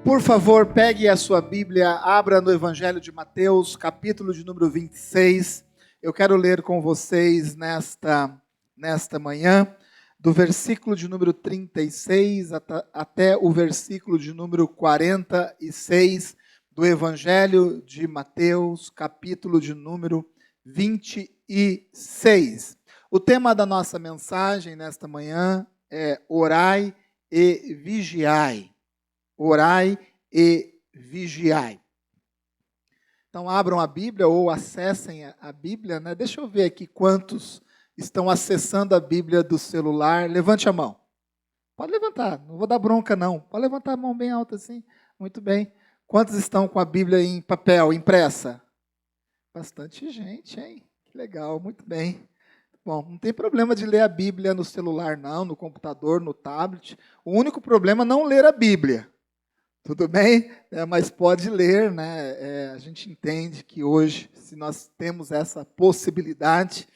Por favor, pegue a sua Bíblia, abra no Evangelho de Mateus, capítulo de número 26. Eu quero ler com vocês nesta manhã, do versículo de número 36 até o versículo de número 46 do Evangelho de Mateus, capítulo de número 26. O tema da nossa mensagem nesta manhã é orai e vigiai. Orai e vigiai. Então abram a Bíblia ou acessem a Bíblia, né? Deixa eu ver aqui quantos estão acessando a Bíblia do celular. Levante a mão. Pode levantar, não vou dar bronca não. Pode levantar a mão bem alta assim. Muito bem. Quantos estão com a Bíblia em papel, impressa? Bastante gente, hein? Que legal, muito bem. Bom, não tem problema de ler a Bíblia no celular não, no computador, no tablet. O único problema é não ler a Bíblia. Tudo bem? Mas pode ler, né? A gente entende que hoje, se nós temos essa possibilidade,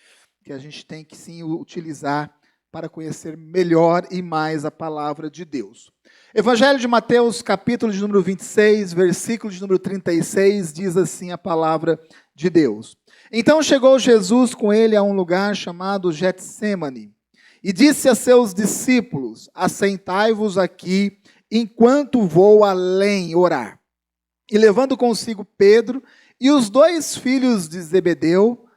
que a gente tem que sim utilizar para conhecer melhor e mais a palavra de Deus. Evangelho de Mateus, capítulo de número 26, versículo de número 36, diz assim a palavra de Deus. Então chegou Jesus com ele a um lugar chamado Getsêmani, e disse a seus discípulos: assentai-vos aqui, enquanto vou além orar. E levando consigo Pedro e os dois filhos de Zebedeu.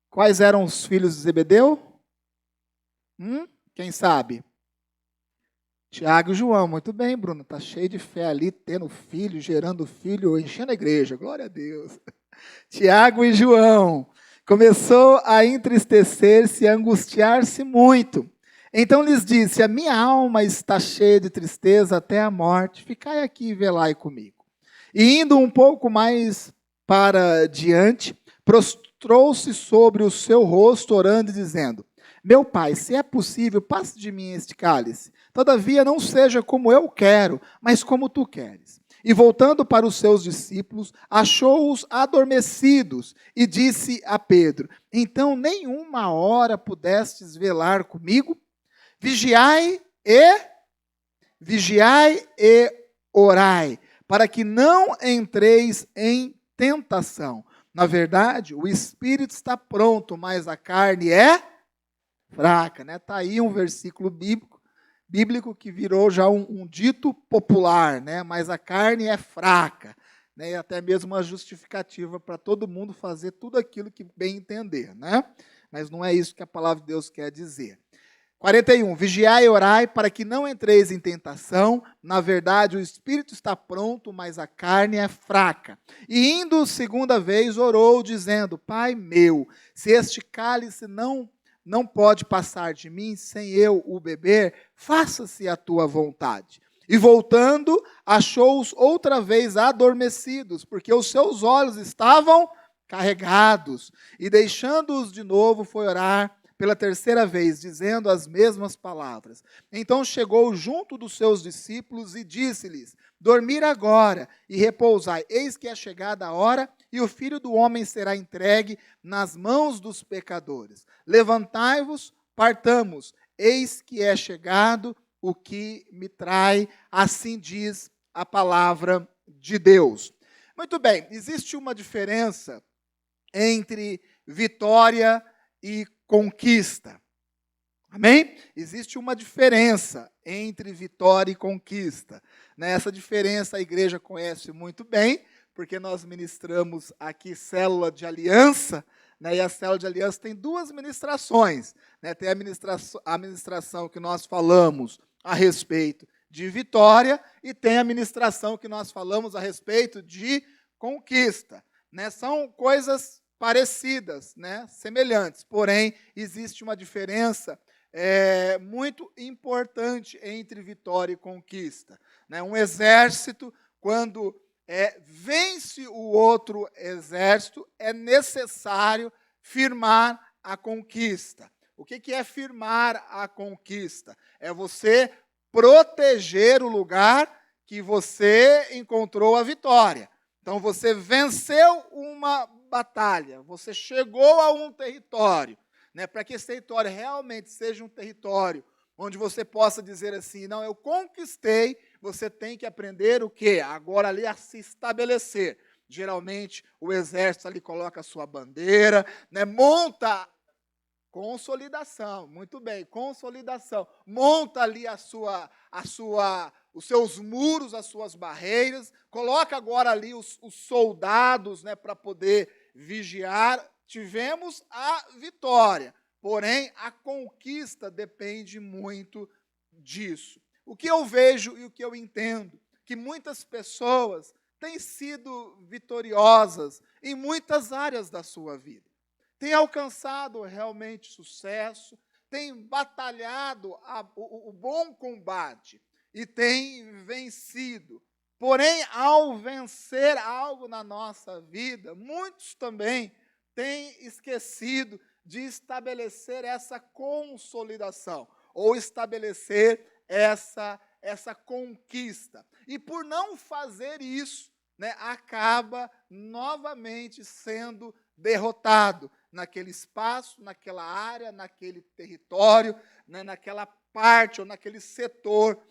Quais eram os filhos de Zebedeu? Quem sabe? Tiago e João. Muito bem, Bruno. Está cheio de fé ali, tendo filho, gerando filho, enchendo a igreja. Glória a Deus. Tiago e João. Começou a entristecer-se e a angustiar-se muito. Então lhes disse: a minha alma está cheia de tristeza até a morte, ficai aqui e velai comigo. E indo um pouco mais para diante, prostrou-se sobre o seu rosto, orando e dizendo: meu pai, se é possível, passe de mim este cálice. Todavia não seja como eu quero, mas como tu queres. E voltando para os seus discípulos, achou-os adormecidos e disse a Pedro: então nenhuma hora pudestes velar comigo? Vigiai e orai, para que não entreis em tentação. Na verdade, o espírito está pronto, mas a carne é fraca. Está aí um versículo bíblico que virou já um dito popular, né? Mas a carne é fraca. Né? E até mesmo uma justificativa para todo mundo fazer tudo aquilo que bem entender. Né? Mas não é isso que a palavra de Deus quer dizer. 41, vigiai e orai para que não entreis em tentação. Na verdade, o espírito está pronto, mas a carne é fraca. E indo segunda vez, orou, dizendo: Pai meu, se este cálice não pode passar de mim sem eu o beber, faça-se a tua vontade. E voltando, achou-os outra vez adormecidos, porque os seus olhos estavam carregados. E deixando-os de novo, foi orar pela terceira vez, dizendo as mesmas palavras. Então chegou junto dos seus discípulos e disse-lhes: dormir agora e repousai, eis que é chegada a hora, e o Filho do Homem será entregue nas mãos dos pecadores. Levantai-vos, partamos, eis que é chegado o que me trai, assim diz a palavra de Deus. Muito bem, existe uma diferença entre vitória e conquista. Amém? Existe uma diferença entre vitória e conquista. Essa diferença a igreja conhece muito bem, porque nós ministramos aqui célula de aliança, e a célula de aliança tem duas ministrações. Tem a ministração que nós falamos a respeito de vitória e tem a ministração que nós falamos a respeito de conquista. São coisas parecidas, semelhantes, porém existe uma diferença muito importante entre vitória e conquista. Um exército, quando vence o outro exército, é necessário firmar a conquista. O que é firmar a conquista? É você proteger o lugar que você encontrou a vitória. Então você venceu uma batalha, você chegou a um território, para que esse território realmente seja um território onde você possa dizer assim: não, eu conquistei você tem que aprender o quê? Agora ali a se estabelecer. Geralmente o exército ali coloca a sua bandeira, né? Monta consolidação, muito bem, consolidação. Monta ali os seus muros, as suas barreiras, coloca agora ali os soldados, né, para poder vigiar. Tivemos a vitória, porém a conquista depende muito disso. O que eu vejo e o que eu entendo, que muitas pessoas têm sido vitoriosas em muitas áreas da sua vida. Tem alcançado realmente sucesso, tem batalhado o bom combate e tem vencido. Porém, ao vencer algo na nossa vida, muitos também têm esquecido de estabelecer essa consolidação ou estabelecer essa conquista. E por não fazer isso, né, acaba novamente sendo derrotado naquele espaço, naquela área, naquele território, né, naquela parte ou naquele setor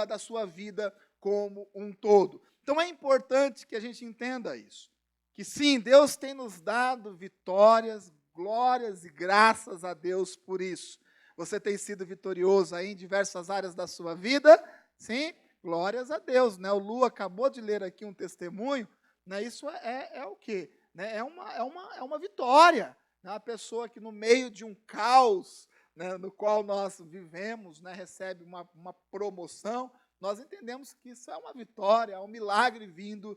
da sua vida como um todo. Então é importante que a gente entenda isso, que sim, Deus tem nos dado vitórias, glórias e graças a Deus por isso. Você tem sido vitorioso aí em diversas áreas da sua vida? Sim, glórias a Deus, né? O Lu acabou de ler aqui um testemunho, né? Isso é o quê? Né? É uma vitória. Né? Uma pessoa que no meio de um caos, né, no qual nós vivemos, né, recebe uma promoção, nós entendemos que isso é uma vitória, é um milagre vindo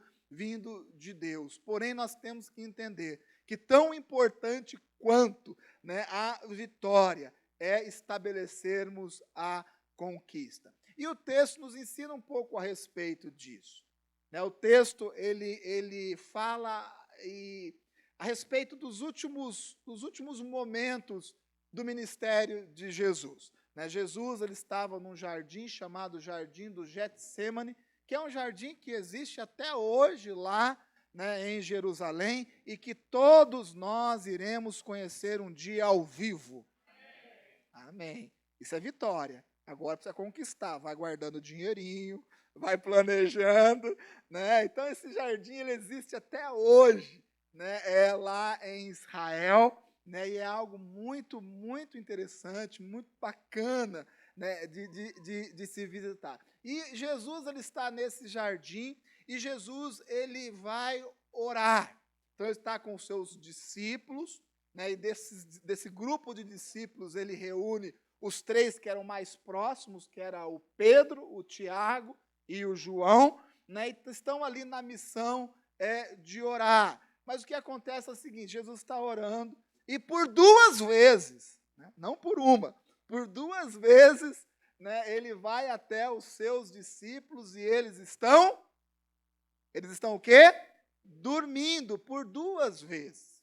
de Deus. Porém, nós temos que entender que tão importante quanto, né, a vitória é estabelecermos a conquista. E o texto nos ensina um pouco a respeito disso. Né? O texto ele fala a respeito dos últimos momentos do ministério de Jesus. Né? Jesus ele estava num jardim chamado Jardim do Getsemane, que é um jardim que existe até hoje lá, né, em Jerusalém, e que todos nós iremos conhecer um dia ao vivo. Amém. Isso é vitória. Agora precisa conquistar. Vai guardando dinheirinho, vai planejando, né? Então esse jardim ele existe até hoje, né? É lá em Israel, né? E é algo muito, muito interessante, muito bacana, né? de se visitar. E Jesus ele está nesse jardim e Jesus ele vai orar. Então ele está com os seus discípulos, né? E desse grupo de discípulos ele reúne os três que eram mais próximos, que era o Pedro, o Tiago e o João, né, e estão ali na missão de orar. Mas o que acontece é o seguinte, Jesus está orando, e por duas vezes, né, não por uma, por duas vezes, né, ele vai até os seus discípulos e eles estão o quê? Dormindo por duas vezes,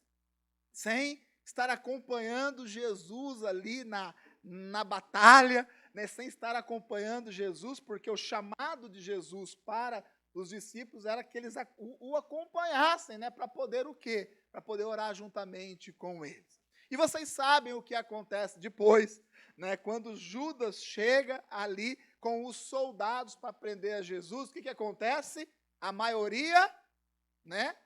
sem estar acompanhando Jesus ali na batalha, né, sem estar acompanhando Jesus, porque o chamado de Jesus para os discípulos era que eles o acompanhassem, né, para poder o quê? Para poder orar juntamente com eles. E vocês sabem o que acontece depois, né, quando Judas chega ali com os soldados para prender a Jesus, o que acontece? A maioria, né,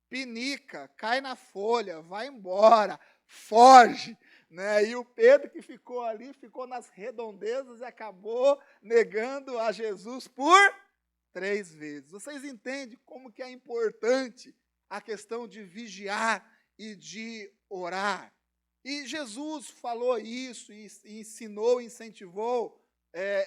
pinica, cai na folha, vai embora, foge, né? E o Pedro que ficou ali, ficou nas redondezas e acabou negando a Jesus por 3 vezes. Vocês entendem como que é importante a questão de vigiar e de orar? E Jesus falou isso e ensinou, incentivou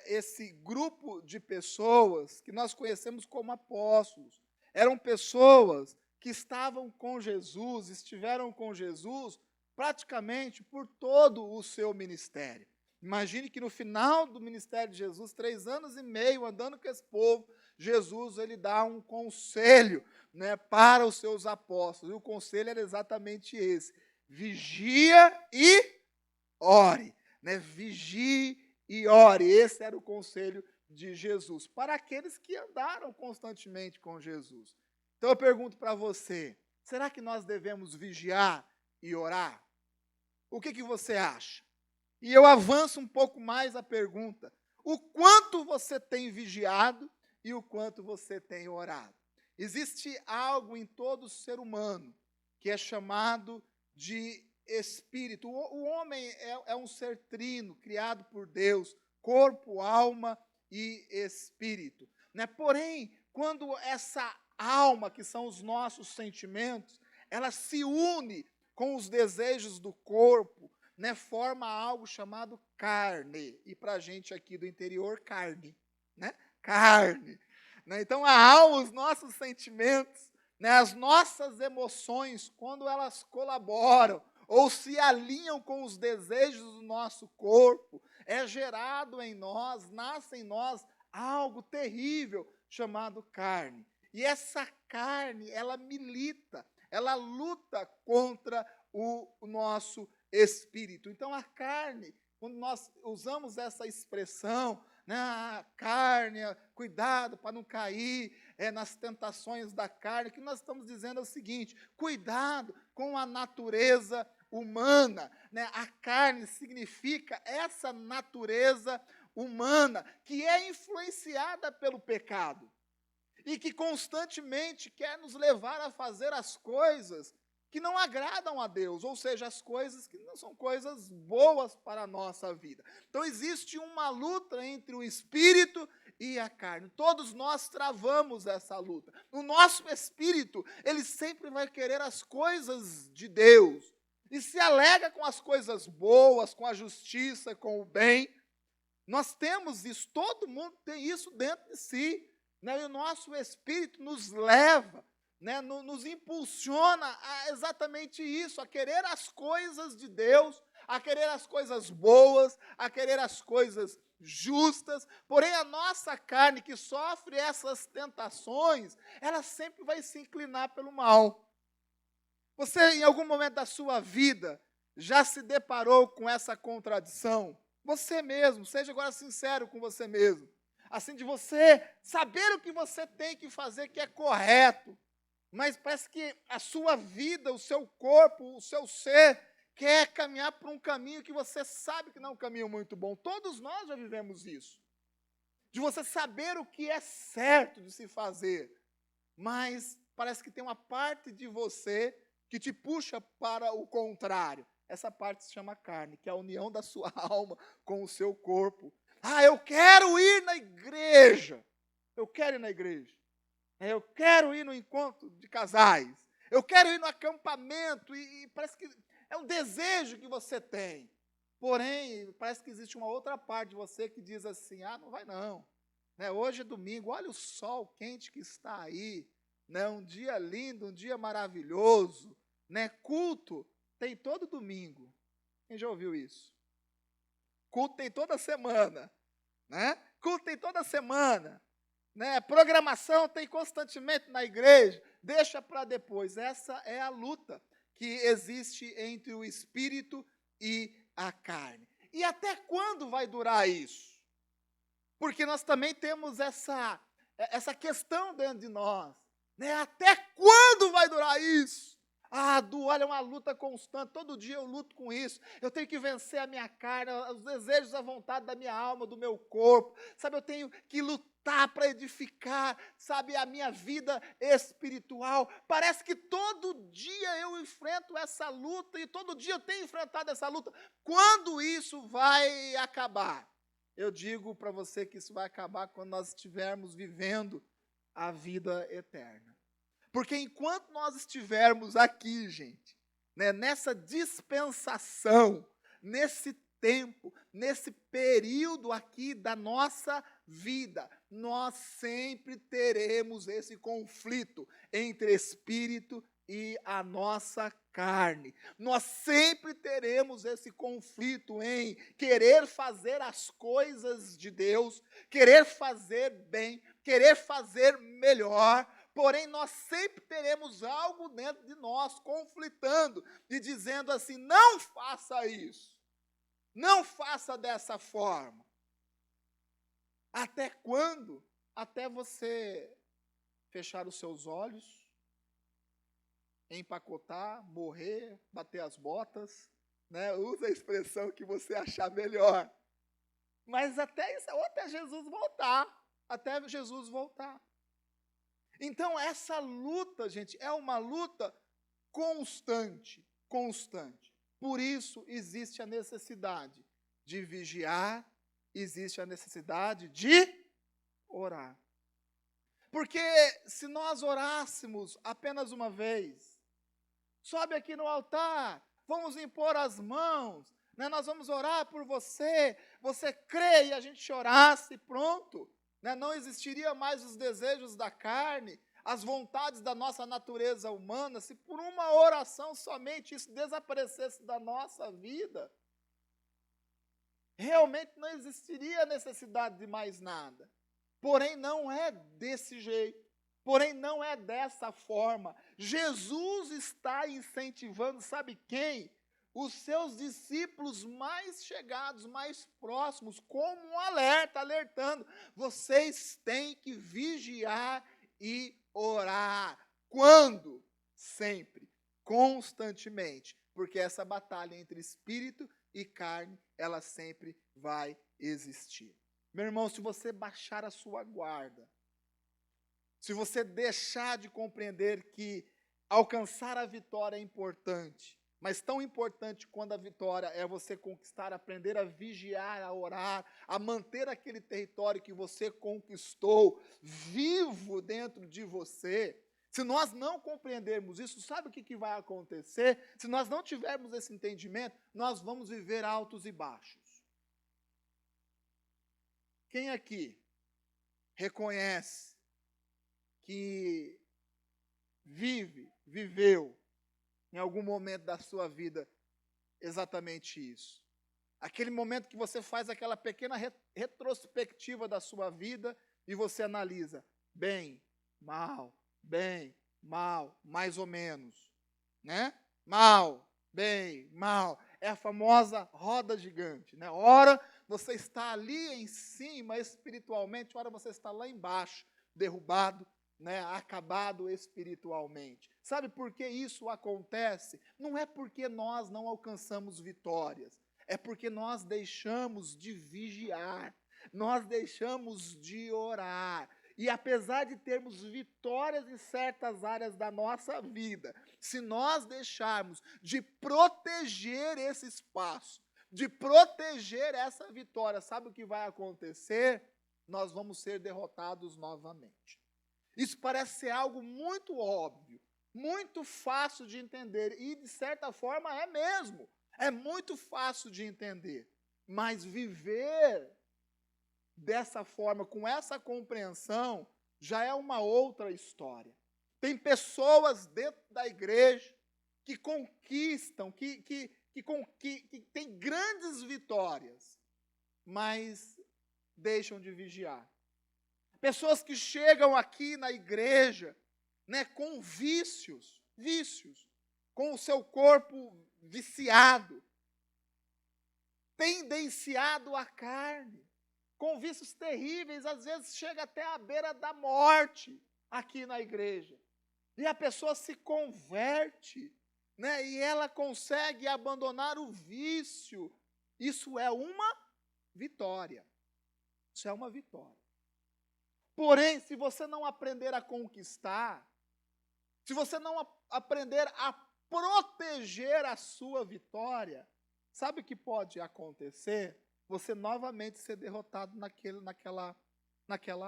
esse grupo de pessoas que nós conhecemos como apóstolos. Eram pessoas que estavam com Jesus, estiveram com Jesus praticamente por todo o seu ministério. Imagine que no final do ministério de Jesus, 3 anos e meio andando com esse povo, Jesus ele dá um conselho, né, para os seus apóstolos. E o conselho era exatamente esse: vigia e ore. Né? Vigie e ore. Esse era o conselho de Jesus para aqueles que andaram constantemente com Jesus. Então eu pergunto para você, será que nós devemos vigiar e orar? O que você acha? E eu avanço um pouco mais a pergunta. o quanto você tem vigiado e o quanto você tem orado. Existe algo em todo ser humano que é chamado de espírito. O homem é um ser trino, criado por Deus, corpo, alma e espírito. Né? Porém, quando essa alma, que são os nossos sentimentos, ela se une com os desejos do corpo, né, forma algo chamado carne. E para a gente aqui do interior, carne. Né? Carne. Né? Então, a alma, os nossos sentimentos, né, as nossas emoções, quando elas colaboram ou se alinham com os desejos do nosso corpo, é gerado em nós, nasce em nós algo terrível chamado carne. E essa carne, ela milita, ela luta contra o nosso espírito. Então, a carne, quando nós usamos essa expressão, né, a carne, cuidado para não cair nas tentações da carne, o que nós estamos dizendo é o seguinte: cuidado com a natureza humana. Né? A carne significa essa natureza humana que é influenciada pelo pecado e que constantemente quer nos levar a fazer as coisas que não agradam a Deus, ou seja, as coisas que não são coisas boas para a nossa vida. Então existe uma luta entre o espírito e a carne. Todos nós travamos essa luta. O nosso espírito, ele sempre vai querer as coisas de Deus e se alega com as coisas boas, com a justiça, com o bem. Nós temos isso, todo mundo tem isso dentro de si. Né? E o nosso espírito nos leva, né, nos impulsiona a exatamente isso, a querer as coisas de Deus, a querer as coisas boas, a querer as coisas justas. Porém, a nossa carne, que sofre essas tentações, ela sempre vai se inclinar pelo mal. Você, em algum momento da sua vida, já se deparou com essa contradição? Você mesmo, seja agora sincero com você mesmo. Assim, de você saber o que você tem que fazer, que é correto, mas parece que a sua vida, o seu corpo, o seu ser, quer caminhar por um caminho que você sabe que não é um caminho muito bom. Todos nós já vivemos isso. De você saber o que é certo de se fazer, mas parece que tem uma parte de você que te puxa para o contrário. Essa parte se chama carne, que é a união da sua alma com o seu corpo. Ah, eu quero ir na igreja. Eu quero ir na igreja. Eu quero ir no encontro de casais. Eu quero ir no acampamento. E parece que é um desejo que você tem. Porém, parece que existe uma outra parte de você que diz assim: ah, não vai não. Né, hoje é domingo, olha o sol quente que está aí. Né, um dia lindo, um dia maravilhoso. Né, culto tem todo domingo. Quem já ouviu isso? Culto tem toda semana. Né? Culto tem toda semana. Né? Programação tem constantemente na igreja, deixa para depois. Essa é a luta que existe entre o espírito e a carne. E até quando vai durar isso? Porque nós também temos essa questão dentro de nós. Né? Até quando vai durar isso? Ah, olha, é uma luta constante, todo dia eu luto com isso, eu tenho que vencer a minha carne, os desejos, a vontade da minha alma, do meu corpo, sabe, eu tenho que lutar para edificar, sabe, a minha vida espiritual. Parece que todo dia eu enfrento essa luta, e todo dia eu tenho enfrentado essa luta. Quando isso vai acabar? Eu digo para você que isso vai acabar quando nós estivermos vivendo a vida eterna. Porque enquanto nós estivermos aqui, gente, né, nessa dispensação, nesse tempo, nesse período aqui da nossa vida, nós sempre teremos esse conflito entre espírito e a nossa carne. Nós sempre teremos esse conflito em querer fazer as coisas de Deus, querer fazer bem, querer fazer melhor. Porém, nós sempre teremos algo dentro de nós conflitando e dizendo assim: não faça isso, não faça dessa forma. Até quando? Até você fechar os seus olhos, empacotar, morrer, bater as botas, né? Usa a expressão que você achar melhor. Mas até isso, ou até Jesus voltar. Até Jesus voltar. Então, essa luta, gente, é uma luta constante. Constante. Por isso, existe a necessidade de vigiar, existe a necessidade de orar. Porque se nós orássemos apenas uma vez, sobe aqui no altar, vamos impor as mãos, né? Nós vamos orar por você, você crê e a gente orasse, pronto. Né? Não existiria mais os desejos da carne, as vontades da nossa natureza humana, se por uma oração somente isso desaparecesse da nossa vida. Realmente não existiria necessidade de mais nada. Porém, não é desse jeito. Porém, não é dessa forma. Jesus está incentivando, sabe quem? Os seus discípulos mais chegados, mais próximos, como um alerta, alertando. Vocês têm que vigiar e orar. Quando? Sempre. Constantemente. Porque essa batalha entre espírito e carne, ela sempre vai existir. Meu irmão, se você baixar a sua guarda, se você deixar de compreender que alcançar a vitória é importante, mas tão importante quanto a vitória é você conquistar, aprender a vigiar, a orar, a manter aquele território que você conquistou vivo dentro de você. Se nós não compreendermos isso, sabe o que vai acontecer? Se nós não tivermos esse entendimento, nós vamos viver altos e baixos. Quem aqui reconhece que viveu em algum momento da sua vida exatamente isso? Aquele momento que você faz aquela pequena retrospectiva da sua vida e você analisa bem, mal, mais ou menos, né? Mal, bem, mal. É a famosa roda gigante, né? Ora você está ali em cima espiritualmente, ora você está lá embaixo, derrubado, né? Acabado espiritualmente. Sabe por que isso acontece? Não é porque nós não alcançamos vitórias, é porque nós deixamos de vigiar, nós deixamos de orar. E apesar de termos vitórias em certas áreas da nossa vida, se nós deixarmos de proteger esse espaço, de proteger essa vitória, sabe o que vai acontecer? Nós vamos ser derrotados novamente. Isso parece ser algo muito óbvio, muito fácil de entender, e de certa forma é mesmo. É muito fácil de entender, mas viver dessa forma, com essa compreensão, já é uma outra história. Tem pessoas dentro da igreja que conquistam, que têm grandes vitórias, mas deixam de vigiar. Pessoas que chegam aqui na igreja, né, com vícios, com o seu corpo viciado, tendenciado à carne, com vícios terríveis, às vezes chega até a beira da morte aqui na igreja. E a pessoa se converte, né, e ela consegue abandonar o vício. Isso é uma vitória. Isso é uma vitória. Porém, se você não aprender a conquistar, se você não aprender a proteger a sua vitória, sabe o que pode acontecer? Você novamente ser derrotado naquela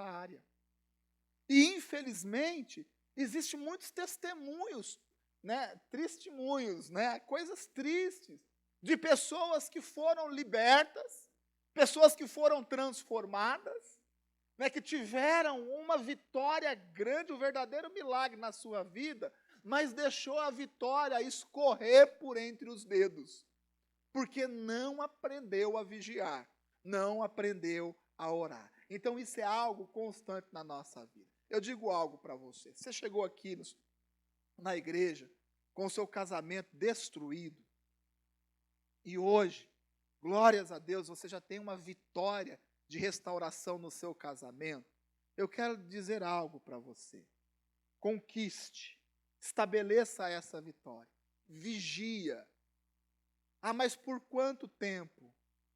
área. E, infelizmente, existem muitos testemunhos, né, testemunhos, né, coisas tristes, de pessoas que foram libertas, pessoas que foram transformadas, né, que tiveram uma vitória grande, um verdadeiro milagre na sua vida, mas deixou a vitória escorrer por entre os dedos, porque não aprendeu a vigiar, não aprendeu a orar. Então isso é algo constante na nossa vida. Eu digo algo para você. Você chegou aqui na igreja com o seu casamento destruído, e hoje, glórias a Deus, você já tem uma vitória de restauração no seu casamento. Eu quero dizer algo para você. Conquiste, estabeleça essa vitória, vigia. Ah, mas por quanto tempo?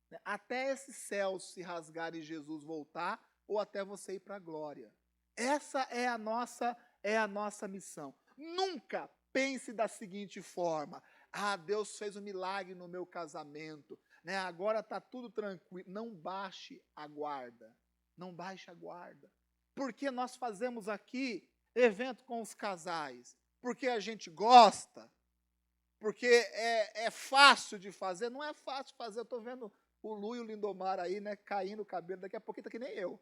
né? Até esse céu se rasgar e Jesus voltar, ou até você ir para a glória. Essa é a nossa missão. Nunca pense da seguinte forma: ah, Deus fez um milagre no meu casamento, né? Agora está tudo tranquilo. Não baixe a guarda. Não baixe a guarda. Porque nós fazemos aqui evento com os casais? Porque a gente gosta? Porque é fácil de fazer? Não é fácil de fazer. Eu estou vendo o Lu e o Lindomar aí, né, caindo o cabelo. Daqui a pouco está que nem eu.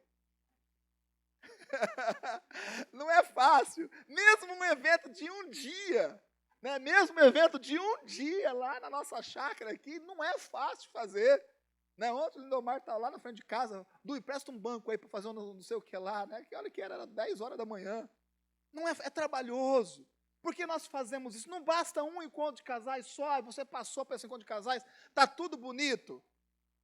Não é fácil. Mesmo um evento de um dia, né? Mesmo um evento de um dia lá na nossa chácara aqui, não é fácil fazer. Né? Ontem o Lindomar está lá na frente de casa. Du, empresta um banco aí para fazer um não sei o que lá. Né? Que olha que era 10 horas da manhã. Não é trabalhoso. Por que nós fazemos isso? Não basta um encontro de casais só, você passou para esse encontro de casais, está tudo bonito.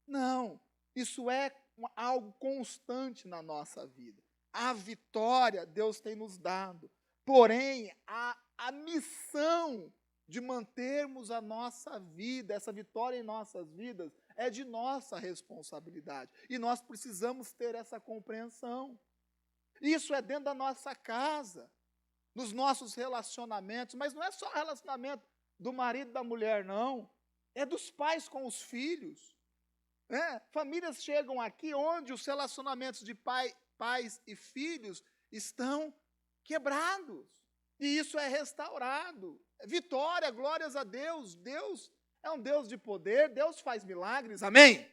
Não, isso é algo constante na nossa vida. A vitória Deus tem nos dado. Porém, a missão de mantermos a nossa vida, essa vitória em nossas vidas, é de nossa responsabilidade. E nós precisamos ter essa compreensão. Isso é dentro da nossa casa, nos nossos relacionamentos, mas não é só relacionamento do marido e da mulher, não. É dos pais com os filhos. Famílias chegam aqui onde os relacionamentos de pais e filhos estão quebrados. E isso é restaurado. Vitória, glórias a Deus. Deus é um Deus de poder, Deus faz milagres, amém?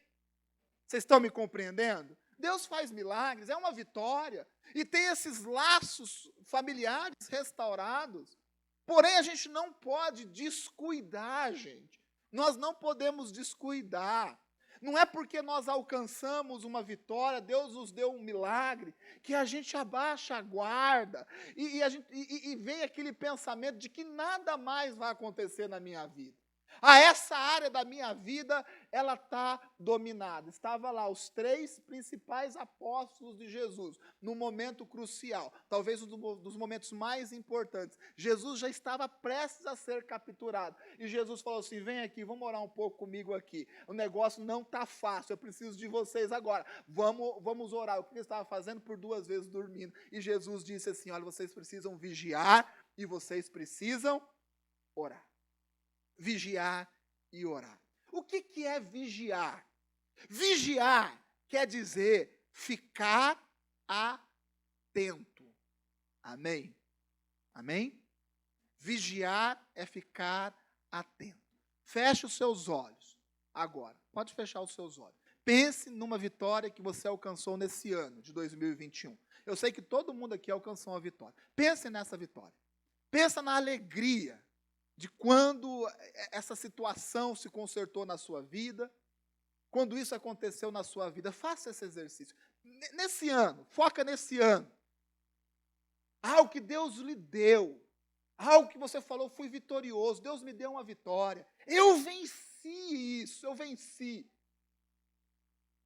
Vocês estão me compreendendo? Deus faz milagres, é uma vitória. E tem esses laços familiares restaurados. Porém, a gente não pode descuidar, gente. Nós não podemos descuidar. Não é porque nós alcançamos uma vitória, Deus nos deu um milagre, que a gente abaixa a guarda e vem aquele pensamento de que nada mais vai acontecer na minha vida. Essa área da minha vida, ela está dominada. Estava lá os 3 principais apóstolos de Jesus, no momento crucial, talvez um dos momentos mais importantes. Jesus já estava prestes a ser capturado. E Jesus falou assim, vem aqui, vamos orar um pouco comigo aqui. O negócio não está fácil, eu preciso de vocês agora. Vamos orar. O que ele estava fazendo? Por 2 vezes dormindo. E Jesus disse assim, olha, vocês precisam vigiar e vocês precisam orar. Vigiar e orar. O que é vigiar? Vigiar quer dizer ficar atento. Amém? Amém? Vigiar é ficar atento. Feche os seus olhos. Agora, pode fechar os seus olhos. Pense numa vitória que você alcançou nesse ano de 2021. Eu sei que todo mundo aqui alcançou uma vitória. Pense nessa vitória. Pensa na alegria de quando essa situação se consertou na sua vida, quando isso aconteceu na sua vida. Faça esse exercício. Nesse ano, foca nesse ano. Algo que Deus lhe deu, algo que você falou, fui vitorioso, Deus me deu uma vitória. Eu venci isso, eu venci.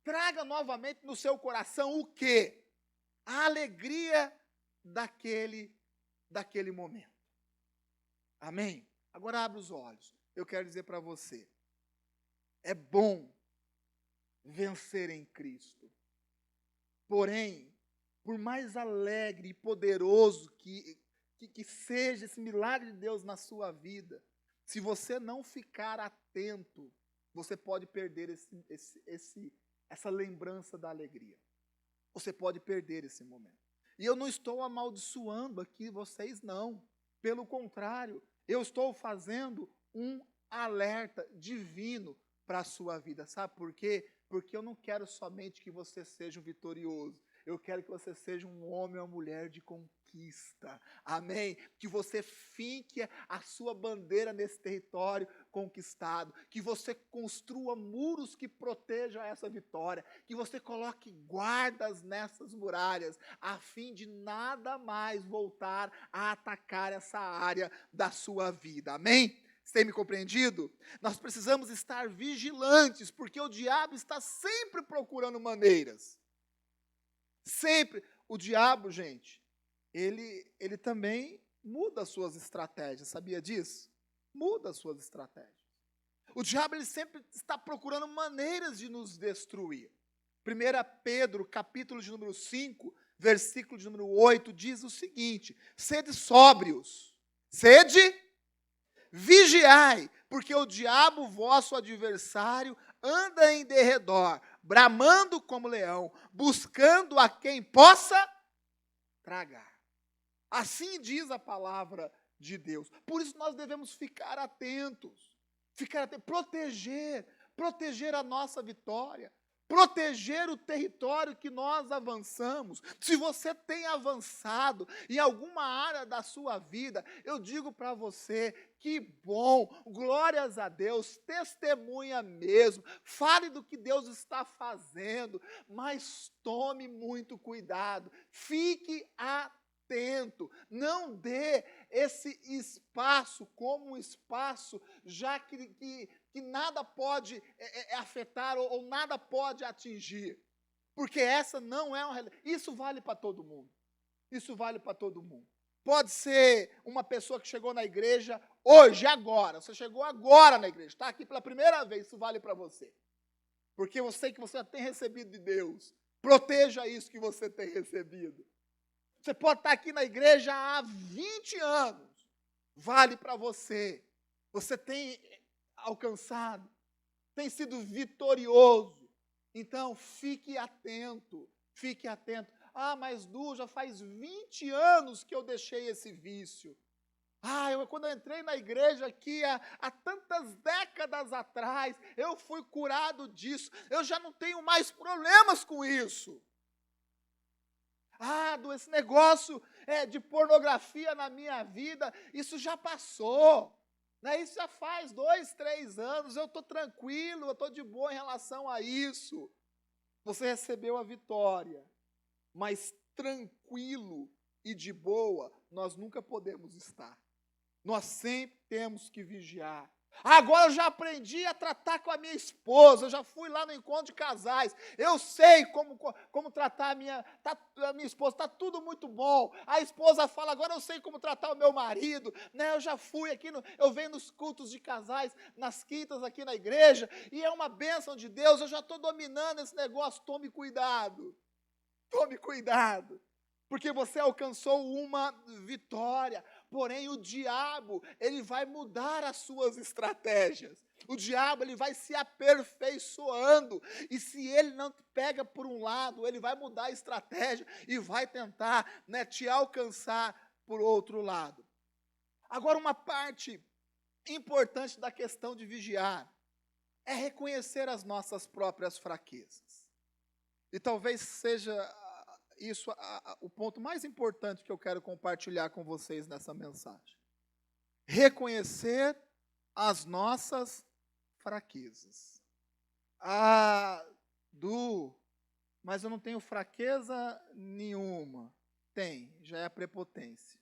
Traga novamente no seu coração o quê? A alegria daquele momento. Amém? Agora abre os olhos. Eu quero dizer para você, é bom vencer em Cristo. Porém, por mais alegre e poderoso que seja esse milagre de Deus na sua vida, se você não ficar atento, você pode perder essa lembrança da alegria. Você pode perder esse momento. E eu não estou amaldiçoando aqui vocês, não. Pelo contrário, eu estou fazendo um alerta divino para a sua vida. Sabe por quê? Porque eu não quero somente que você seja um vitorioso. Eu quero que você seja um homem ou uma mulher de conquista. Amém? Que você finque a sua bandeira nesse território conquistado. Que você construa muros que protejam essa vitória. Que você coloque guardas nessas muralhas, a fim de nada mais voltar a atacar essa área da sua vida. Amém? Você tem me compreendido? Nós precisamos estar vigilantes, porque o diabo está sempre procurando maneiras. Sempre. O diabo, gente, ele também muda as suas estratégias, sabia disso? Muda as suas estratégias. O diabo ele sempre está procurando maneiras de nos destruir. 1 Pedro, capítulo de número 5, versículo de número 8, diz o seguinte: sede sóbrios, sede, vigiai, porque o diabo, vosso adversário, anda em derredor, bramando como leão, buscando a quem possa tragar. Assim diz a palavra de Deus. Por isso nós devemos ficar atentos, proteger a nossa vitória, proteger o território que nós avançamos. Se você tem avançado em alguma área da sua vida, eu digo para você, que bom, glórias a Deus, testemunha mesmo, fale do que Deus está fazendo, mas tome muito cuidado, fique atento, não dê esse espaço como um espaço, já que nada pode afetar ou nada pode atingir. Porque essa não é uma realidade. Isso vale para todo mundo. Isso vale para todo mundo. Pode ser uma pessoa que chegou na igreja hoje, agora. Você chegou agora na igreja, está aqui pela primeira vez, isso vale para você. Porque eu sei que você já tem recebido de Deus. Proteja isso que você tem recebido. Você pode estar aqui na igreja há 20 anos. Vale para você. Você tem alcançado, tem sido vitorioso. Então, fique atento, fique atento. Ah, mas Du, já faz 20 anos que eu deixei esse vício. Quando eu entrei na igreja aqui, há tantas décadas atrás, eu fui curado disso. Eu já não tenho mais problemas com isso. Du, esse negócio de pornografia na minha vida, isso já passou. Isso já faz 2, 3 anos, eu estou tranquilo, eu estou de boa em relação a isso. Você recebeu a vitória, mas tranquilo e de boa, nós nunca podemos estar. Nós sempre temos que vigiar. Agora eu já aprendi a tratar com a minha esposa, eu já fui lá no encontro de casais, eu sei como tratar a minha esposa, está tudo muito bom. A esposa fala, agora eu sei como tratar o meu marido, eu já fui aqui, eu venho nos cultos de casais, nas quintas aqui na igreja, e é uma bênção de Deus, eu já estou dominando esse negócio, tome cuidado, porque você alcançou uma vitória. Porém, o diabo, ele vai mudar as suas estratégias. O diabo, ele vai se aperfeiçoando. E se ele não te pega por um lado, ele vai mudar a estratégia e vai tentar te alcançar por outro lado. Agora, uma parte importante da questão de vigiar é reconhecer as nossas próprias fraquezas. E talvez seja isso o ponto mais importante que eu quero compartilhar com vocês nessa mensagem. Reconhecer as nossas fraquezas. Mas eu não tenho fraqueza nenhuma. Já é a prepotência.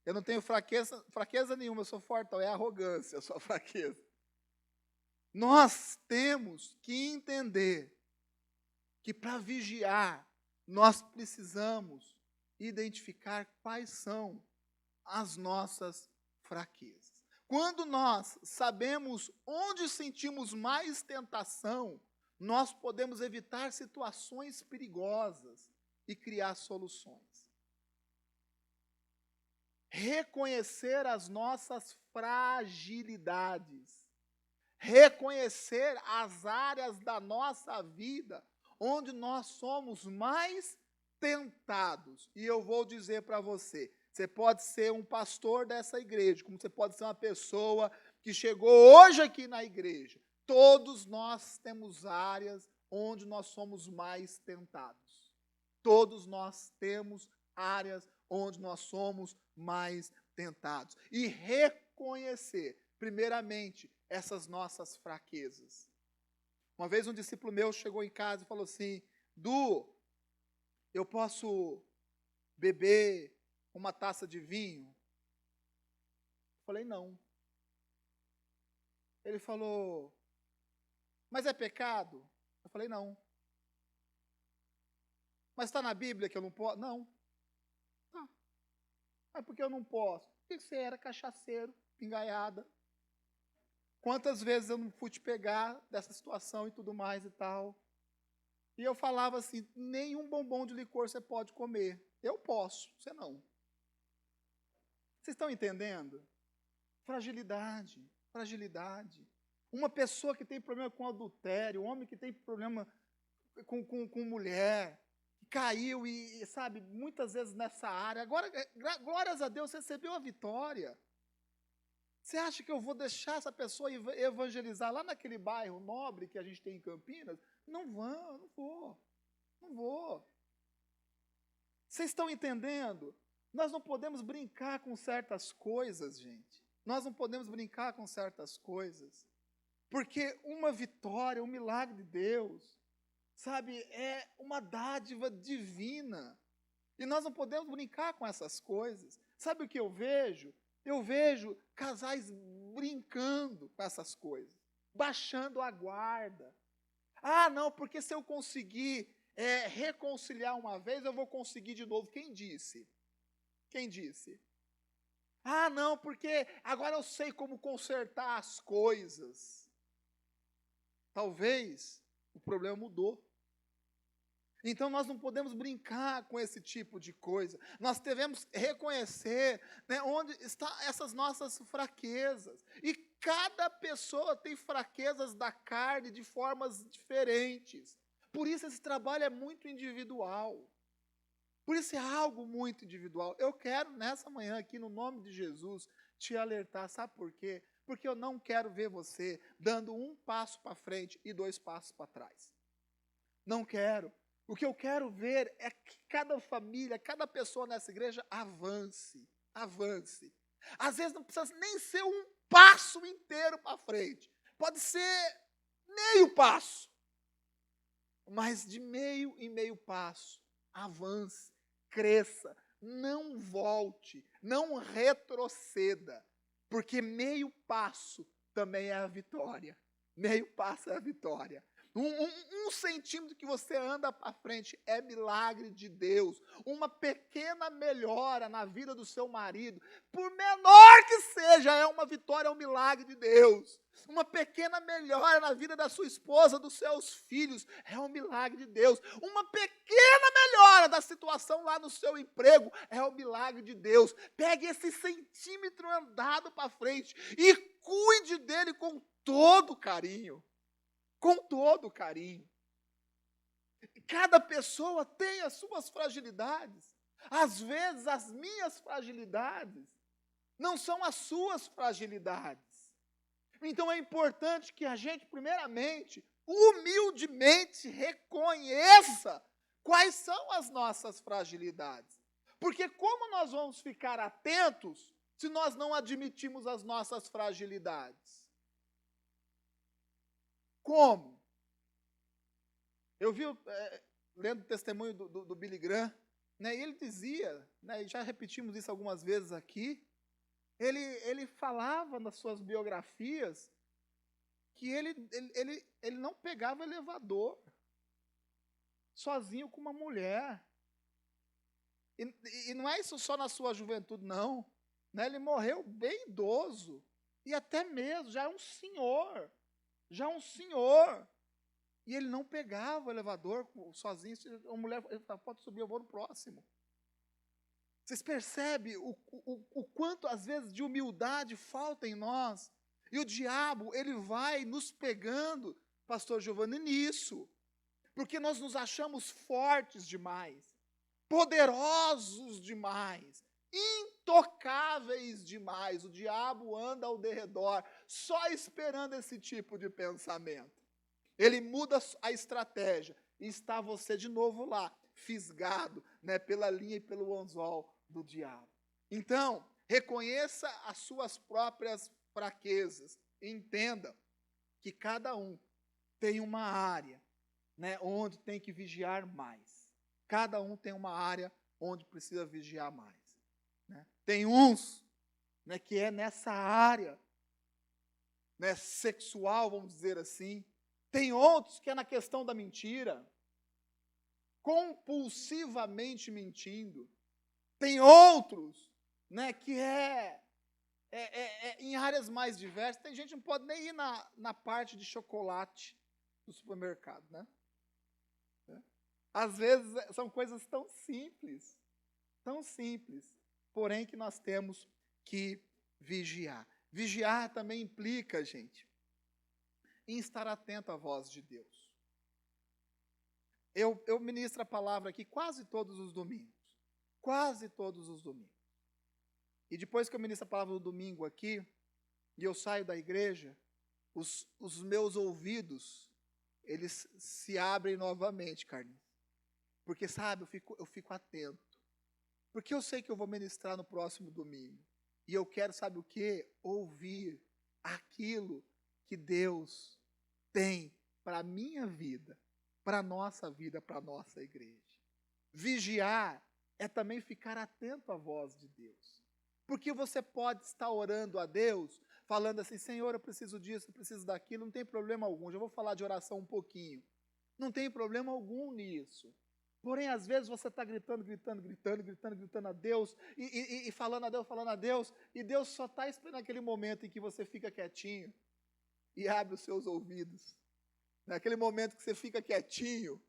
Eu não tenho fraqueza nenhuma, eu sou fortão, é a arrogância, a sua fraqueza. Nós temos que entender que para vigiar, nós precisamos identificar quais são as nossas fraquezas. Quando nós sabemos onde sentimos mais tentação, nós podemos evitar situações perigosas e criar soluções. Reconhecer as nossas fragilidades. Reconhecer as áreas da nossa vida onde nós somos mais tentados. E eu vou dizer para você, você pode ser um pastor dessa igreja, como você pode ser uma pessoa que chegou hoje aqui na igreja. Todos nós temos áreas onde nós somos mais tentados. Todos nós temos áreas onde nós somos mais tentados. E reconhecer, primeiramente, essas nossas fraquezas. Uma vez um discípulo meu chegou em casa e falou assim, Du, eu posso beber uma taça de vinho? Eu falei, não. Ele falou, mas é pecado? Eu falei, não. Mas está na Bíblia que eu não posso? Não. Mas por que eu não posso? Porque você era cachaceiro, pingaiada. Quantas vezes eu não fui te pegar dessa situação e tudo mais e tal. E eu falava assim, nenhum bombom de licor você pode comer. Eu posso, você não. Vocês estão entendendo? Fragilidade, fragilidade. Uma pessoa que tem problema com adultério, um homem que tem problema com mulher, que caiu e, sabe, muitas vezes nessa área. Agora, glórias a Deus, recebeu a vitória. Você acha que eu vou deixar essa pessoa evangelizar lá naquele bairro nobre que a gente tem em Campinas? Não vou. Vocês estão entendendo? Nós não podemos brincar com certas coisas, gente. Nós não podemos brincar com certas coisas. Porque uma vitória, um milagre de Deus, sabe, é uma dádiva divina. E nós não podemos brincar com essas coisas. Sabe o que eu vejo? Eu vejo casais brincando com essas coisas, baixando a guarda. Ah, não, porque se eu conseguir reconciliar uma vez, eu vou conseguir de novo. Quem disse? Quem disse? Ah, não, porque agora eu sei como consertar as coisas. Talvez o problema mudou. Então nós não podemos brincar com esse tipo de coisa. Nós devemos reconhecer, né, onde estão essas nossas fraquezas. E cada pessoa tem fraquezas da carne de formas diferentes. Por isso esse trabalho é muito individual. Por isso é algo muito individual. Eu quero nessa manhã aqui, no nome de Jesus, te alertar. Sabe por quê? Porque eu não quero ver você dando um passo para frente e 2 passos para trás. Não quero. O que eu quero ver é que cada família, cada pessoa nessa igreja avance. Às vezes não precisa nem ser um passo inteiro para frente. Pode ser meio passo. Mas de meio em meio passo, avance, cresça, não volte, não retroceda. Porque meio passo também é a vitória. Meio passo é a vitória. Um centímetro que você anda para frente é milagre de Deus. Uma pequena melhora na vida do seu marido, por menor que seja, é uma vitória, é um milagre de Deus. Uma pequena melhora na vida da sua esposa, dos seus filhos, é um milagre de Deus. Uma pequena melhora da situação lá no seu emprego, é um milagre de Deus. Pegue esse centímetro andado para frente e cuide dele com todo carinho. Com todo carinho. Cada pessoa tem as suas fragilidades. Às vezes, as minhas fragilidades não são as suas fragilidades. Então, é importante que a gente, primeiramente, humildemente reconheça quais são as nossas fragilidades. Porque como nós vamos ficar atentos se nós não admitimos as nossas fragilidades? Como? Eu vi, lendo o testemunho do Billy Graham, né, e ele dizia, né, e já repetimos isso algumas vezes aqui, ele falava nas suas biografias que ele não pegava elevador sozinho com uma mulher. E não é isso só na sua juventude, não. Né, ele morreu bem idoso, e até mesmo, já um senhor. E ele não pegava o elevador sozinho. A mulher falava, pode subir, eu vou no próximo. Vocês percebem o quanto, às vezes, de humildade falta em nós? E o diabo, ele vai nos pegando, pastor Giovanni, nisso. Porque nós nos achamos fortes demais, poderosos demais, intocáveis demais. O diabo anda ao derredor, só esperando esse tipo de pensamento. Ele muda a estratégia e está você de novo lá, fisgado, né, pela linha e pelo anzol do diabo. Então, reconheça as suas próprias fraquezas. Entenda que cada um tem uma área, né, onde tem que vigiar mais. Cada um tem uma área onde precisa vigiar mais. Né? Tem uns, né, que é nessa área, né, sexual, vamos dizer assim. Tem outros que é na questão da mentira, compulsivamente mentindo. Tem outros, né, que é em áreas mais diversas. Tem gente que não pode nem ir na parte de chocolate do supermercado, né? Às vezes são coisas tão simples, porém que nós temos que vigiar. Vigiar também implica, gente, em estar atento à voz de Deus. Eu ministro a palavra aqui quase todos os domingos. Quase todos os domingos. E depois que eu ministro a palavra no domingo aqui, e eu saio da igreja, os meus ouvidos, eles se abrem novamente, Carlinhos. Porque, sabe, eu fico atento. Porque eu sei que eu vou ministrar no próximo domingo. E eu quero, sabe o quê? Ouvir aquilo que Deus tem para a minha vida, para a nossa vida, para a nossa igreja. Vigiar é também ficar atento à voz de Deus. Porque você pode estar orando a Deus, falando assim, Senhor, eu preciso disso, eu preciso daquilo, não tem problema algum. Já vou falar de oração um pouquinho. Não tem problema algum nisso. Porém, às vezes você está gritando a Deus, e falando a Deus, e Deus só está esperando aquele momento em que você fica quietinho e abre os seus ouvidos. Naquele momento que você fica quietinho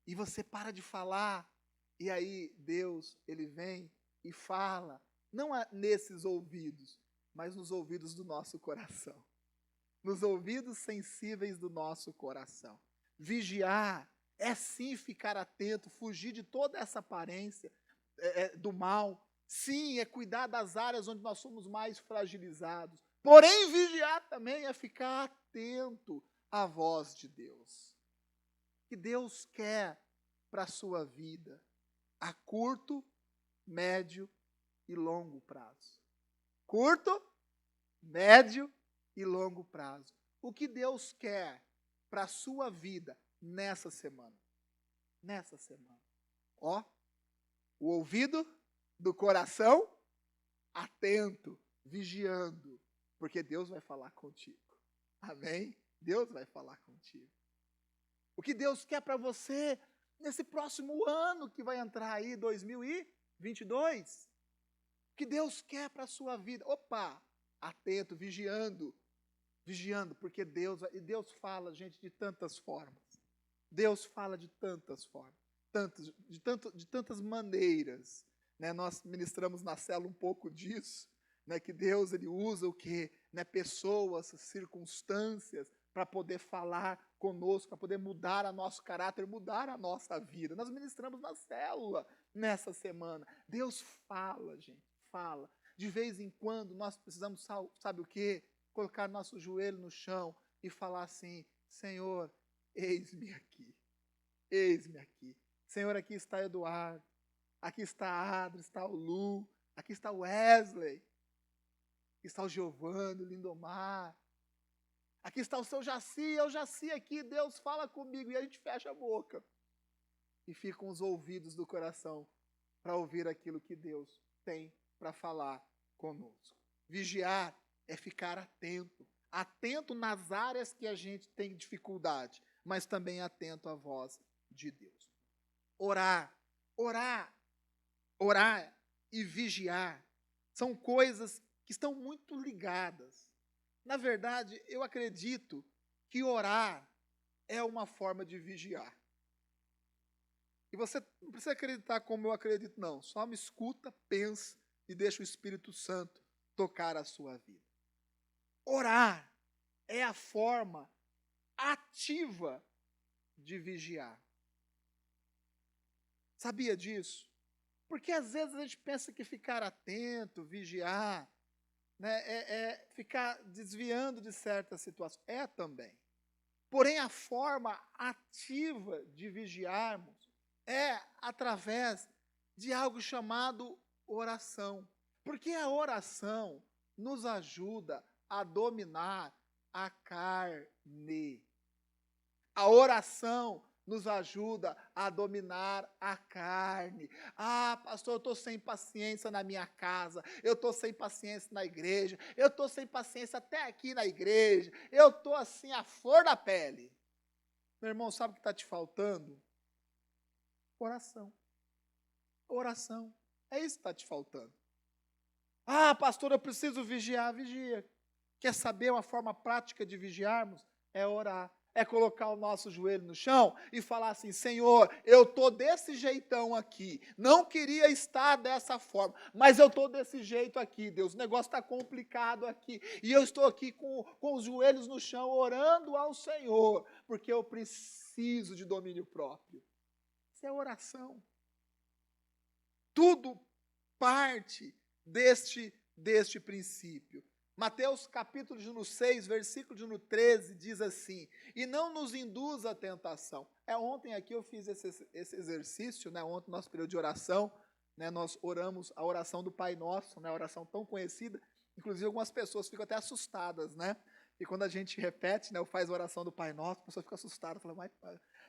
e você para de falar, e aí Deus, Ele vem e fala, não nesses ouvidos, mas nos ouvidos do nosso coração. Nos ouvidos sensíveis do nosso coração. Vigiar é sim ficar atento, fugir de toda essa aparência do mal. Sim, é cuidar das áreas onde nós somos mais fragilizados. Porém, vigiar também é ficar atento à voz de Deus. Que Deus quer para a sua vida a curto, médio e longo prazo. Curto, médio e longo prazo. O que Deus quer para a sua vida nessa semana? Nessa semana. Ó, o ouvido do coração atento, vigiando, porque Deus vai falar contigo. Amém? Deus vai falar contigo. O que Deus quer para você nesse próximo ano que vai entrar aí, 2022? O que Deus quer para a sua vida? Opa, atento, vigiando, porque Deus fala, gente, de tantas formas. Deus fala de tantas formas, de tantas maneiras. Né? Nós ministramos na célula um pouco disso, né? Que Deus ele usa o quê? Né? Pessoas, circunstâncias, para poder falar conosco, para poder mudar o nosso caráter, mudar a nossa vida. Nós ministramos na célula nessa semana. Deus fala, gente, fala. De vez em quando nós precisamos, sabe o quê? Colocar nosso joelho no chão e falar assim, Senhor, eis-me aqui, eis-me aqui. Senhor, aqui está Eduardo, aqui está a Adri, está o Lu, aqui está o Wesley, aqui está o Giovanni, o Lindomar, aqui está o seu Jaci, eu Jaci aqui, Deus fala comigo, e a gente fecha a boca. E ficam os ouvidos do coração para ouvir aquilo que Deus tem para falar conosco. Vigiar é ficar atento, atento nas áreas que a gente tem dificuldade, mas também atento à voz de Deus. Orar e vigiar são coisas que estão muito ligadas. Na verdade, eu acredito que orar é uma forma de vigiar. E você não precisa acreditar como eu acredito, não. Só me escuta, pensa e deixa o Espírito Santo tocar a sua vida. Orar é a forma ativa de vigiar. Sabia disso? Porque às vezes a gente pensa que ficar atento, vigiar, né, é ficar desviando de certas situações. É também. Porém, a forma ativa de vigiarmos é através de algo chamado oração. Porque a oração nos ajuda a dominar a carne. A oração nos ajuda a dominar a carne. Ah, pastor, eu estou sem paciência na minha casa, eu estou sem paciência na igreja, eu estou sem paciência até aqui na igreja, eu estou assim, à flor da pele. Meu irmão, sabe o que está te faltando? Oração. Oração. É isso que está te faltando. Ah, pastor, eu preciso vigiar. Vigia. Quer saber uma forma prática de vigiarmos? É orar. É colocar o nosso joelho no chão e falar assim: Senhor, eu estou desse jeitão aqui. Não queria estar dessa forma, mas eu estou desse jeito aqui, Deus. O negócio está complicado aqui. E eu estou aqui com os joelhos no chão, orando ao Senhor, porque eu preciso de domínio próprio. Isso é oração. Tudo parte deste princípio. Mateus capítulo de número 6, versículo de número 13, diz assim: e não nos induz à tentação. Ontem aqui eu fiz esse exercício, né? Ontem, nosso período de oração, né? Nós oramos a oração do Pai Nosso, né? A oração tão conhecida, inclusive algumas pessoas ficam até assustadas, né? E quando a gente repete, né, faz a oração do Pai Nosso, a pessoa fica assustada, fala, mas,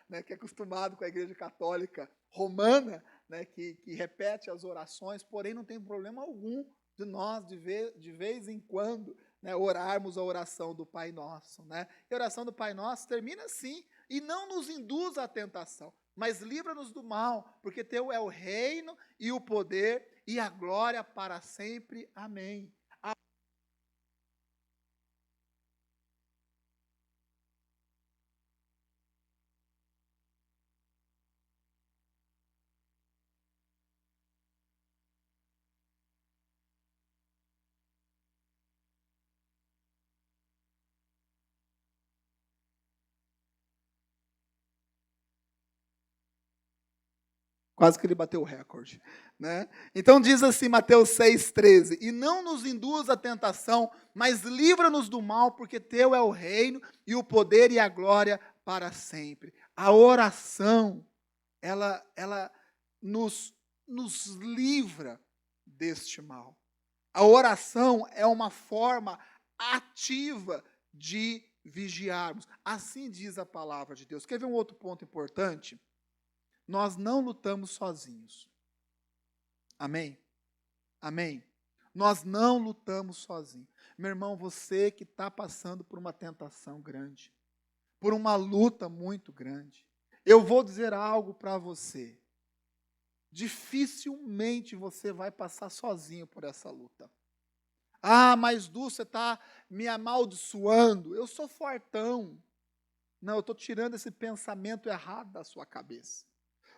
né, que é acostumado com a igreja católica romana, né, que repete as orações, porém não tem problema algum de nós, de vez em quando, né, orarmos a oração do Pai Nosso. Né? E a oração do Pai Nosso termina assim: e não nos induz à tentação, mas livra-nos do mal, porque teu é o reino e o poder e a glória para sempre. Amém. Quase que ele bateu o recorde. Né? Então diz assim, Mateus 6,13: e não nos induz à tentação, mas livra-nos do mal, porque teu é o reino, e o poder e a glória para sempre. A oração, ela nos livra deste mal. A oração é uma forma ativa de vigiarmos. Assim diz a palavra de Deus. Quer ver um outro ponto importante? Nós não lutamos sozinhos. Amém? Amém? Nós não lutamos sozinhos. Meu irmão, você que está passando por uma tentação grande, por uma luta muito grande, eu vou dizer algo para você. Dificilmente você vai passar sozinho por essa luta. Ah, mas Du, você está me amaldiçoando. Eu sou fortão. Não, eu estou tirando esse pensamento errado da sua cabeça.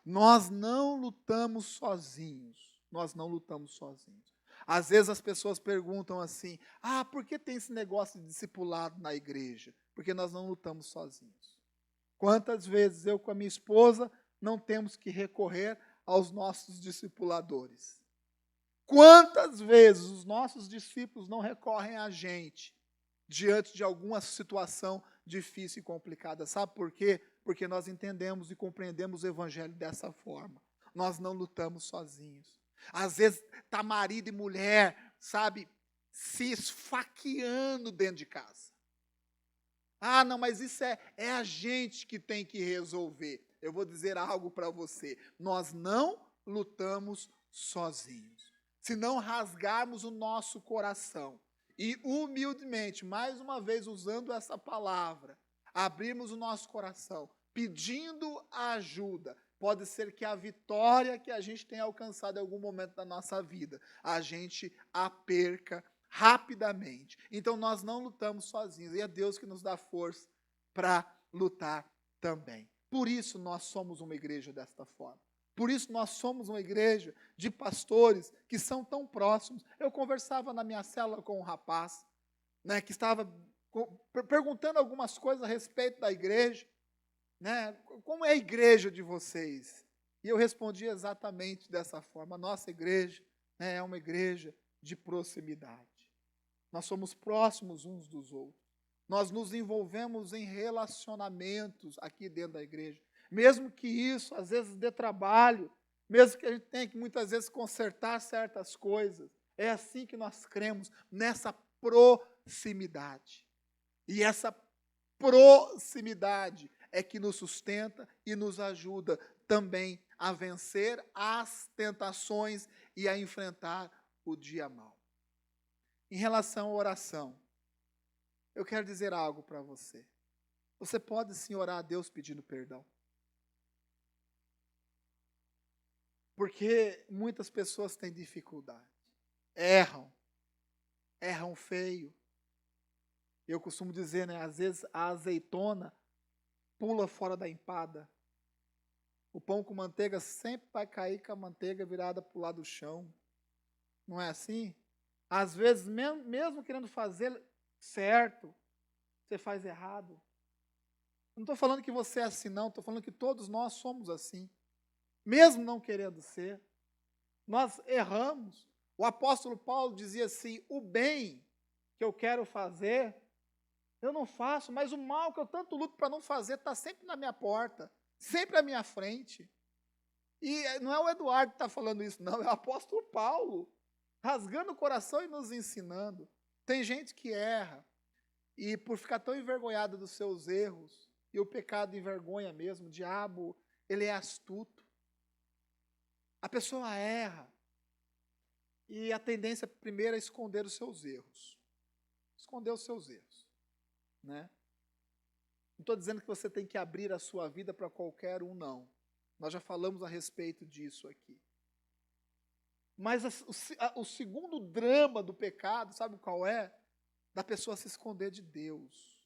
Nós não lutamos sozinhos. Nós não lutamos sozinhos. Às vezes as pessoas perguntam assim: ah, por que tem esse negócio de discipulado na igreja? Porque nós não lutamos sozinhos. Quantas vezes eu com a minha esposa não temos que recorrer aos nossos discipuladores? Quantas vezes os nossos discípulos não recorrem a gente diante de alguma situação difícil e complicada? Sabe por quê? Porque nós entendemos e compreendemos o evangelho dessa forma. Nós não lutamos sozinhos. Às vezes está marido e mulher, sabe, se esfaqueando dentro de casa. Ah, não, mas isso é a gente que tem que resolver. Eu vou dizer algo para você. Nós não lutamos sozinhos. Se não rasgarmos o nosso coração e humildemente, mais uma vez usando essa palavra, abrirmos o nosso coração, pedindo ajuda, pode ser que a vitória que a gente tenha alcançado em algum momento da nossa vida, a gente a perca rapidamente. Então nós não lutamos sozinhos, e é Deus que nos dá força para lutar também. Por isso nós somos uma igreja desta forma. Por isso nós somos uma igreja de pastores que são tão próximos. Eu conversava na minha célula com um rapaz, né, que estava perguntando algumas coisas a respeito da igreja, né, como é a igreja de vocês? E eu respondi exatamente dessa forma: a nossa igreja, né, é uma igreja de proximidade. Nós somos próximos uns dos outros. Nós nos envolvemos em relacionamentos aqui dentro da igreja. Mesmo que isso, às vezes, dê trabalho, mesmo que a gente tenha que, muitas vezes, consertar certas coisas. É assim que nós cremos, nessa proximidade. E essa proximidade é que nos sustenta e nos ajuda também a vencer as tentações e a enfrentar o dia mau. Em relação à oração, eu quero dizer algo para você. Você pode sim orar a Deus pedindo perdão. Porque muitas pessoas têm dificuldade, erram, erram feio. Eu costumo dizer, né, às vezes a azeitona pula fora da empada. O pão com manteiga sempre vai cair com a manteiga virada para o lado do chão. Não é assim? Às vezes, mesmo querendo fazer certo, você faz errado. Não estou falando que você é assim, não. Estou falando que todos nós somos assim. Mesmo não querendo ser, nós erramos. O apóstolo Paulo dizia assim: o bem que eu quero fazer, eu não faço, mas o mal que eu tanto luto para não fazer está sempre na minha porta, sempre à minha frente. E não é o Eduardo que está falando isso, não, é o apóstolo Paulo, rasgando o coração e nos ensinando. Tem gente que erra, e por ficar tão envergonhado dos seus erros, e o pecado envergonha mesmo, o diabo, ele é astuto. A pessoa erra, e a tendência primeiro é esconder os seus erros. Esconder os seus erros, né? Não estou dizendo que você tem que abrir a sua vida para qualquer um, não. Nós já falamos a respeito disso aqui. Mas o segundo drama do pecado, sabe qual é? Da pessoa se esconder de Deus.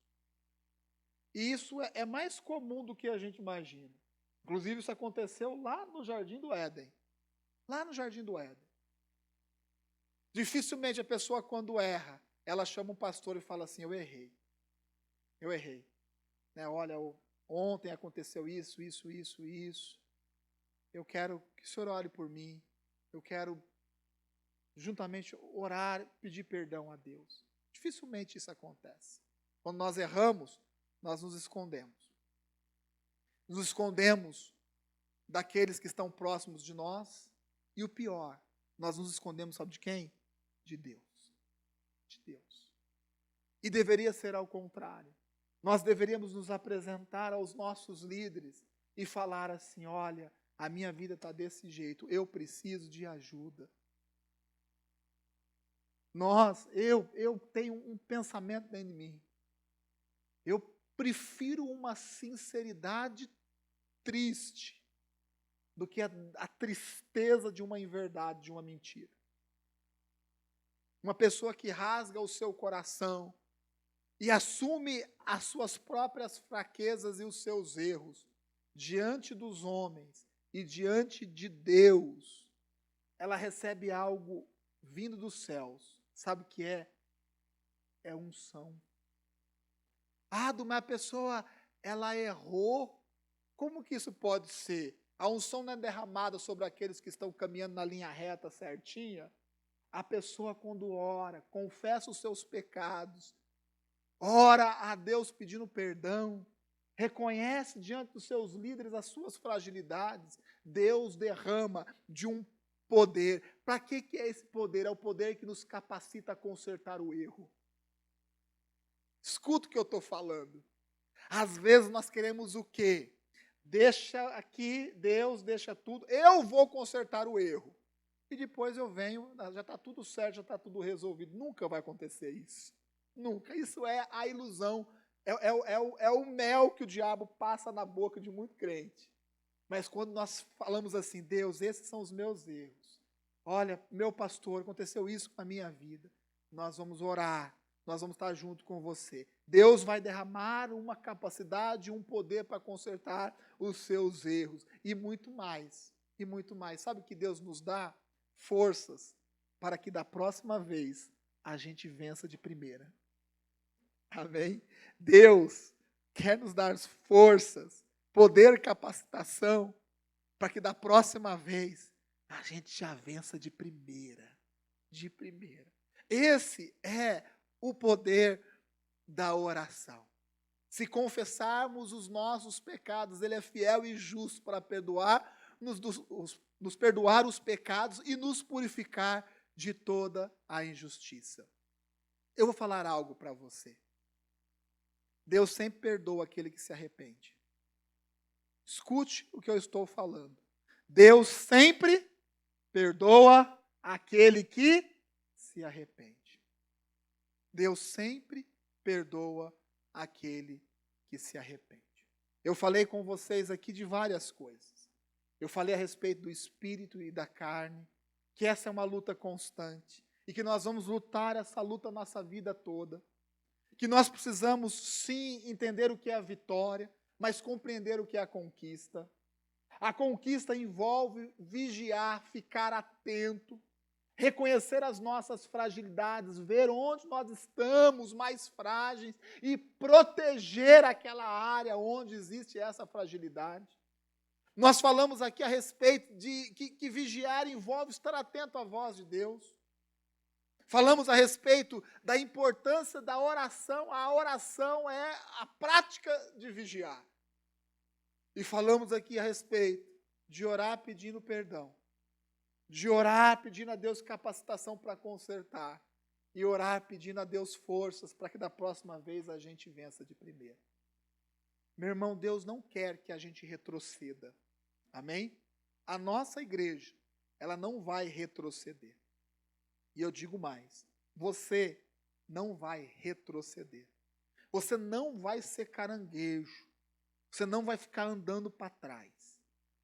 E isso é mais comum do que a gente imagina. Inclusive, isso aconteceu lá no Jardim do Éden. Lá no Jardim do Éden. Dificilmente a pessoa, quando erra, ela chama um pastor e fala assim: eu errei. Eu errei. Né, olha, ontem aconteceu isso. Eu quero que o senhor ore por mim. Eu quero, juntamente, orar, pedir perdão a Deus. Dificilmente isso acontece. Quando nós erramos, nós nos escondemos. Nos escondemos daqueles que estão próximos de nós. E o pior, nós nos escondemos, sabe de quem? De Deus. De Deus. E deveria ser ao contrário. Nós deveríamos nos apresentar aos nossos líderes e falar assim: olha, a minha vida está desse jeito, eu preciso de ajuda. Eu tenho um pensamento dentro de mim. Eu prefiro uma sinceridade triste do que a tristeza de uma inverdade, de uma mentira. Uma pessoa que rasga o seu coração e assume as suas próprias fraquezas e os seus erros diante dos homens e diante de Deus, ela recebe algo vindo dos céus. Sabe o que é? É unção. Ah, mas a pessoa, ela errou. Como que isso pode ser? A unção não é derramada sobre aqueles que estão caminhando na linha reta certinha? A pessoa, quando ora, confessa os seus pecados, ora a Deus pedindo perdão, reconhece diante dos seus líderes as suas fragilidades, Deus derrama de um poder. Para que é esse poder? É o poder que nos capacita a consertar o erro. Escuta o que eu estou falando. Às vezes nós queremos o quê? Deixa aqui, Deus deixa tudo, eu vou consertar o erro. E depois eu venho, já está tudo certo, já está tudo resolvido. Nunca vai acontecer isso. Nunca. Isso é a ilusão. É o mel que o diabo passa na boca de muito crente. Mas quando nós falamos assim: Deus, esses são os meus erros. Olha, meu pastor, aconteceu isso com a minha vida. Nós vamos orar. Nós vamos estar junto com você. Deus vai derramar uma capacidade, um poder para consertar os seus erros. E muito mais. E muito mais. Sabe o que Deus nos dá? Forças para que da próxima vez a gente vença de primeira. Amém? Deus quer nos dar forças, poder, capacitação, para que da próxima vez a gente já vença de primeira. De primeira. Esse é o poder da oração. Se confessarmos os nossos pecados, Ele é fiel e justo para perdoar, nos perdoar os pecados e nos purificar de toda a injustiça. Eu vou falar algo para você. Deus sempre perdoa aquele que se arrepende. Escute o que eu estou falando. Deus sempre perdoa aquele que se arrepende. Deus sempre perdoa aquele que se arrepende. Eu falei com vocês aqui de várias coisas. Eu falei a respeito do espírito e da carne, que essa é uma luta constante. e que nós vamos lutar essa luta a nossa vida toda. Que nós precisamos, sim, entender o que é a vitória, mas compreender o que é a conquista. A conquista envolve vigiar, ficar atento, reconhecer as nossas fragilidades, ver onde nós estamos mais frágeis e proteger aquela área onde existe essa fragilidade. Nós falamos aqui a respeito de que vigiar envolve estar atento à voz de Deus. Falamos a respeito da importância da oração. A oração é a prática de vigiar. E falamos aqui a respeito de orar pedindo perdão, de orar pedindo a Deus capacitação para consertar, e orar pedindo a Deus forças para que da próxima vez a gente vença de primeira. Meu irmão, Deus não quer que a gente retroceda. Amém? A nossa igreja, ela não vai retroceder. E eu digo mais, você não vai retroceder. Você não vai ser caranguejo. Você não vai ficar andando para trás.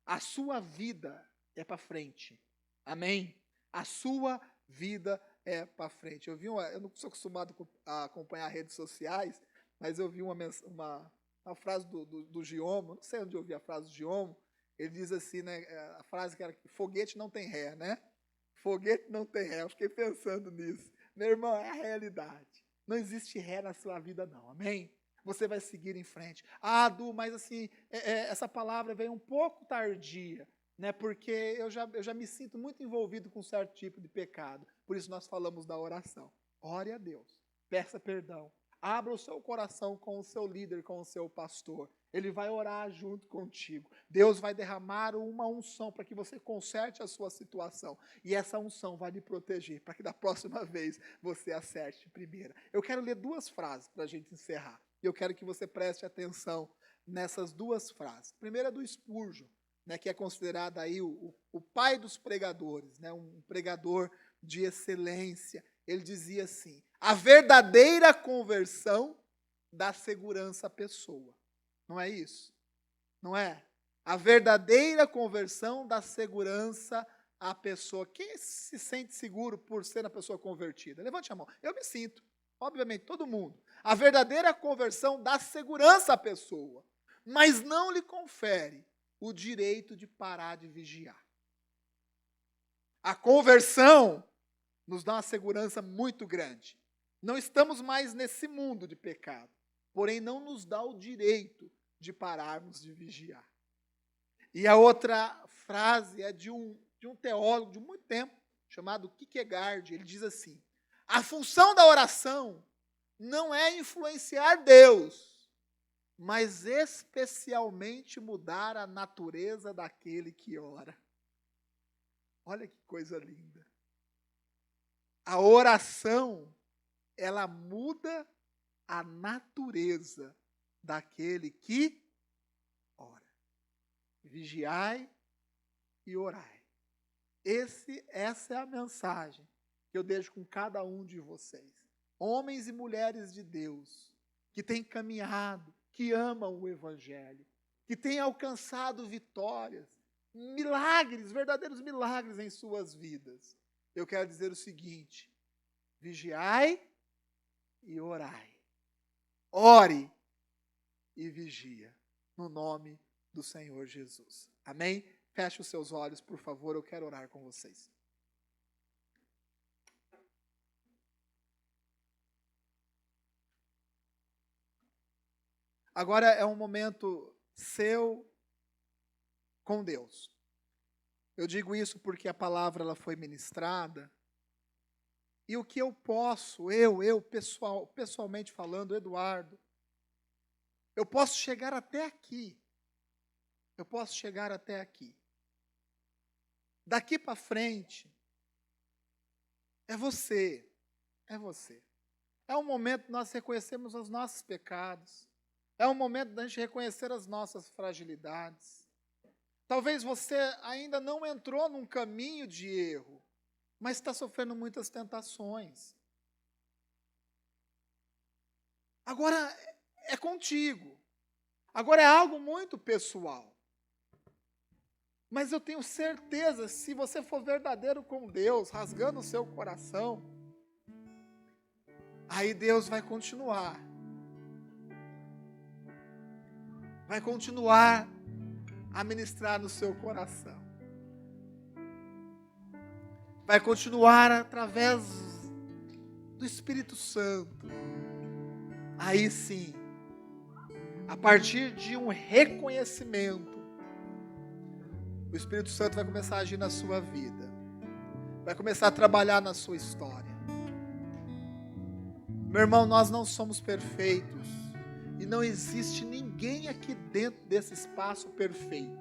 A sua vida é para frente. Amém? A sua vida é para frente. Eu não sou acostumado a acompanhar redes sociais, mas eu vi uma frase do Giomo, não sei onde eu vi a frase do Giomo, ele diz assim, né, a frase que era, foguete não tem ré, né? Foguete não tem ré, eu fiquei pensando nisso. Meu irmão, é a realidade. Não existe ré na sua vida não, amém? Você vai seguir em frente. Ah, Du, mas assim, essa palavra veio um pouco tardia, né? Porque eu já me sinto muito envolvido com um certo tipo de pecado. Por isso nós falamos da oração. Ore a Deus, peça perdão. Abra o seu coração com o seu líder, com o seu pastor. Ele vai orar junto contigo. Deus vai derramar uma unção para que você conserte a sua situação. E essa unção vai lhe proteger, para que da próxima vez você acerte de primeira. Eu quero ler 2 frases para a gente encerrar. E eu quero que você preste atenção nessas 2 frases. A primeira é do Spurgeon, né, que é considerado aí o pai dos pregadores, né, um pregador de excelência. Ele dizia assim: a verdadeira conversão dá segurança à pessoa. Não é isso? Não é? A verdadeira conversão dá segurança à pessoa. Quem se sente seguro por ser uma pessoa convertida? Levante a mão. Eu me sinto. Obviamente, todo mundo. A verdadeira conversão dá segurança à pessoa, mas não lhe confere o direito de parar de vigiar. A conversão nos dá uma segurança muito grande. Não estamos mais nesse mundo de pecado, porém não nos dá o direito de pararmos de vigiar. E a outra frase é de um teólogo de muito tempo, chamado Kierkegaard. Ele diz assim: a função da oração não é influenciar Deus, mas especialmente mudar a natureza daquele que ora. Olha que coisa linda. A oração, ela muda a natureza daquele que ora. Vigiai e orai. Essa é a mensagem que eu deixo com cada um de vocês. Homens e mulheres de Deus, que têm caminhado, que amam o Evangelho, que têm alcançado vitórias, milagres, verdadeiros milagres em suas vidas. Eu quero dizer o seguinte: vigiai e orai. Ore e vigia, no nome do Senhor Jesus. Amém? Feche os seus olhos, por favor, eu quero orar com vocês. Agora é um momento seu com Deus. Eu digo isso porque a palavra ela foi ministrada. E o que eu posso, pessoalmente falando, Eduardo, eu posso chegar até aqui. Eu posso chegar até aqui. Daqui para frente, é você. É você. É um momento de nós reconhecermos os nossos pecados. É um momento de a gente reconhecer as nossas fragilidades. Talvez você ainda não entrou num caminho de erro, mas está sofrendo muitas tentações. Agora é contigo. Agora é algo muito pessoal. Mas eu tenho certeza, se você for verdadeiro com Deus, rasgando o seu coração, Aí Deus vai continuar a ministrar no seu coração. Vai continuar através do Espírito Santo. Aí sim, a partir de um reconhecimento, o Espírito Santo vai começar a agir na sua vida. Vai começar a trabalhar na sua história. Meu irmão, nós não somos perfeitos. E não existe ninguém aqui dentro desse espaço perfeito.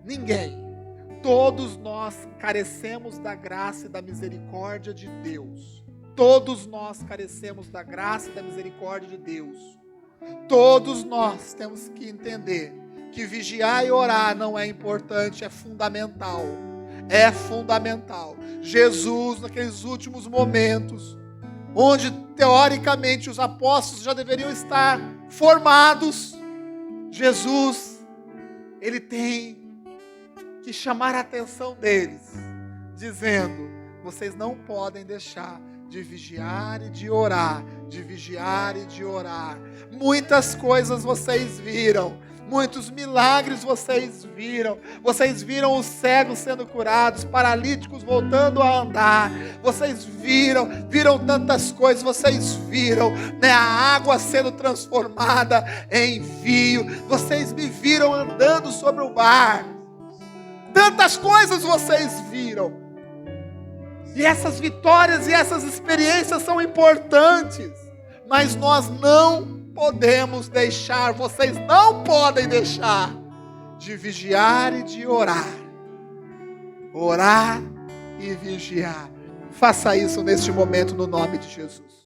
Ninguém. Todos nós carecemos da graça e da misericórdia de Deus. Todos nós carecemos da graça e da misericórdia de Deus. Todos nós temos que entender que vigiar e orar não é importante, é fundamental. É fundamental. Jesus, naqueles últimos momentos, onde teoricamente os apóstolos já deveriam estar formados, Jesus, ele tem que chamar a atenção deles, dizendo: vocês não podem deixar de vigiar e de orar, de vigiar e de orar. Muitas coisas vocês viram, muitos milagres vocês viram os cegos sendo curados, paralíticos voltando a andar, vocês viram tantas coisas, vocês viram, né, a água sendo transformada em vinho, vocês me viram andando sobre o mar, tantas coisas vocês viram, e essas vitórias e essas experiências são importantes, mas nós não podemos deixar, vocês não podem deixar de vigiar e de orar. Orar e vigiar. Faça isso neste momento no nome de Jesus.